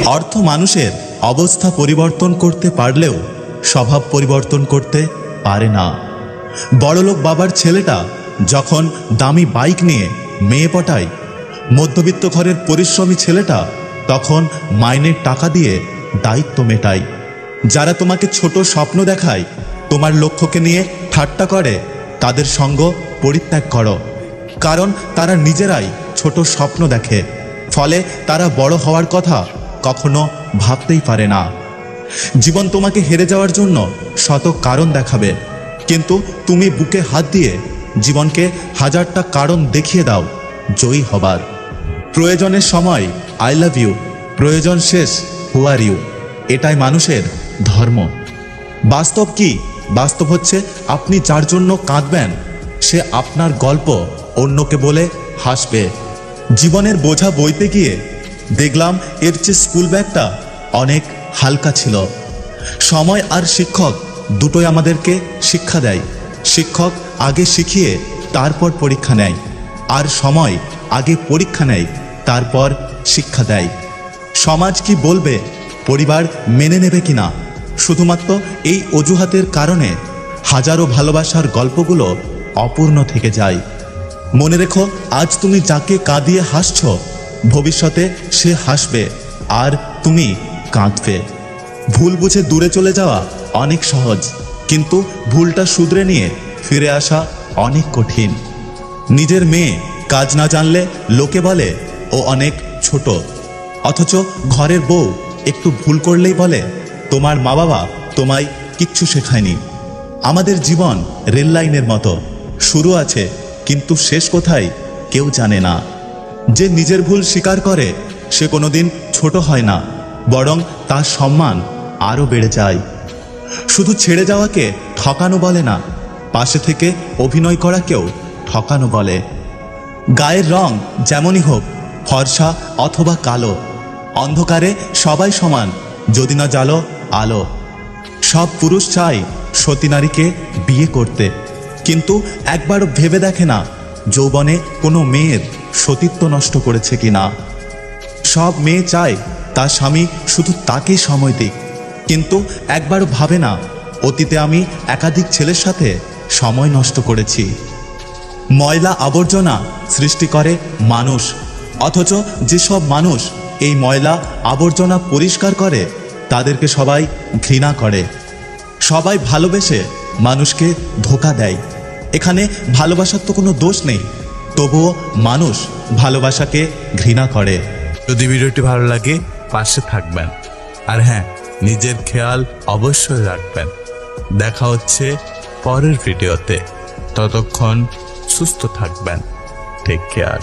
অর্থ মানুষের অবস্থা পরিবর্তন করতে পারলেও স্বভাব পরিবর্তন করতে পারে না। বড়লোক বাবার ছেলেটা যখন দামি বাইক নিয়ে মেয়ে পটায়, মধ্যবিত্ত ঘরের পরিশ্রমী ছেলেটা তখন মাইনের টাকা দিয়ে দায়িত্ব মেটায়। যারা তোমাকে ছোট স্বপ্ন দেখায়, তোমার লক্ষ্যকে নিয়ে ঠাট্টা করে, তাদের সঙ্গ পরিত্যাগ করো, কারণ তারা নিজেরাই ছোট স্বপ্ন দেখে, ফলে তারা বড় হওয়ার কথা কখনো ভাবতেই পারে না। জীবন তোমাকে হেরে যাওয়ার জন্য শত কারণ দেখাবে, কিন্তু তুমি বুকে হাত দিয়ে জীবনকে হাজারটা কারণ দেখিয়ে দাও জয়ী হবার। প্রয়োজনের সময় আই লাভ ইউ, প্রয়োজন শেষ হু আর ইউ, এটাই মানুষের ধর্ম। বাস্তব কি? বাস্তব হচ্ছে আপনি যার জন্য কাঁদবেন সে আপনার গল্প অন্যকে বলে হাসবে। জীবনের বোঝা বইতে গিয়ে দেখলাম এর চেয়ে স্কুল ব্যাগটা অনেক হালকা ছিল। সময় আর শিক্ষক দুটোই আমাদেরকে শিক্ষা দেয়। শিক্ষক আগে শিখিয়ে তারপর পরীক্ষা নেয়, আর সময় আগে পরীক্ষা নেয় তারপর শিক্ষা দেয়। সমাজ কি বলবে, পরিবার মেনে নেবে কিনা, শুধুমাত্র এই অজুহাতের কারণে হাজারো ভালোবাসার গল্পগুলো অপূর্ণ থেকে যায়। মনে রেখো, আজ তুমি যাকে কাঁদিয়ে হাসছ, ভবিষ্যতে সে হাসবে আর তুমি কাঁদবে। ভুল বুঝে দূরে চলে যাওয়া অনেক সহজ, কিন্তু ভুলটা শুধরে নিয়ে ফিরে আসা অনেক কঠিন। নিজের মেয়ে কাজ না জানলে লোকে বলে ও অনেক ছোট, অথচ ঘরের বউ একটু ভুল করলেই বলে তোমার মা বাবা তোমায় কিচ্ছু শেখায়নি। আমাদের জীবন রেল লাইনের মতো, শুরু আছে কিন্তু শেষ কোথায় কেউ জানে না। যে নিজের ভুল স্বীকার করে সে কোনোদিন ছোট হয় না, বরং তার সম্মান আরও বেড়ে যায়। শুধু ছেড়ে যাওয়াকে ঠকানো বলে না, পাশে থেকে অভিনয় করাকেও ঠকানো বলে। গায়ের রং যেমনই হোক, ফর্সা অথবা কালো, অন্ধকারে সবাই সমান যদি না জ্বালো আলো। সব পুরুষ চায় সতী নারীকে বিয়ে করতে, কিন্তু একবারও ভেবে দেখে না যৌবনে কোনো মেয়ের সতীত্ব নষ্ট করেছে কিনা। সব মেয়ে চায় তার স্বামী শুধু তাকেই সময় দিক, কিন্তু একবারও ভাবে না অতীতে আমি একাধিক ছেলের সাথে সময় নষ্ট করেছি। ময়লা আবর্জনা সৃষ্টি করে মানুষ, অথচ যেসব মানুষ এই ময়লা আবর্জনা পরিষ্কার করে তাদেরকে সবাই ঘৃণা করে। সবাই ভালোবেসে মানুষকে ধোঁকা দেয়। এখানে ভালোবাসার তো কোনো দোষ নেই, তবুও মানুষ ভালোবাসাকে ঘৃণা করে। যদি ভিডিওটি ভালো লাগে পাশে থাকবেন, আর হ্যাঁ, নিজের খেয়াল অবশ্যই রাখবেন। দেখা হচ্ছে পরের ভিডিওতে, ততক্ষণ সুস্থ থাকবেন। Take care.